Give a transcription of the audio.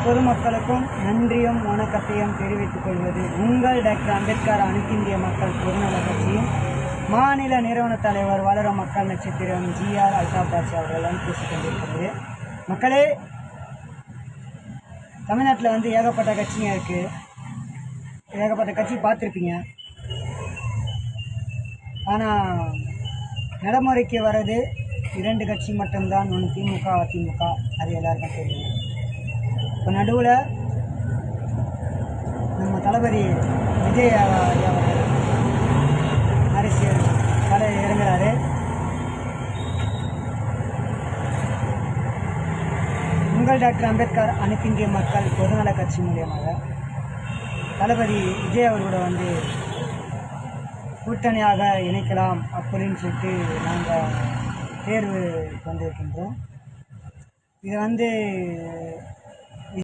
பொதுமக்களுக்கும் நன்றியும் வணக்கத்தையும் தெரிவித்துக் கொள்வது உங்கள் டாக்டர் அம்பேத்கர் அனைத்து இந்திய மக்கள் பொதுநல கட்சியின் மாநில நிறுவன தலைவர் வளரும் மக்கள் நட்சத்திரம் ஜிஆர் அல்தாப் பாட்ஷா அவர்கள் பேசிக் கொண்டிருக்கிறது. மக்களே, தமிழ்நாட்டில் ஏகப்பட்ட கட்சிங்க இருக்குது. ஏகப்பட்ட கட்சி பார்த்துருப்பீங்க. ஆனால் நடைமுறைக்கு வர்றது 2 கட்சி மட்டும்தான். ஒன்று திமுக, அதிமுக. அது எல்லாருக்கும் தெரியும். இப்போ நடுவில் நம்ம தளபதி விஜய் அரசியல் கலை இறங்குறாரு. உங்கள் டாக்டர் அம்பேத்கர் அனைத்து இந்திய மக்கள் பொதுநல கட்சி மூலியமாக தளபதி விஜய் அவர்களோட கூட்டணியாக இணைக்கலாம் அப்படின்னு சொல்லிட்டு நாங்கள் தேர்வு வந்திருக்கின்றோம். இது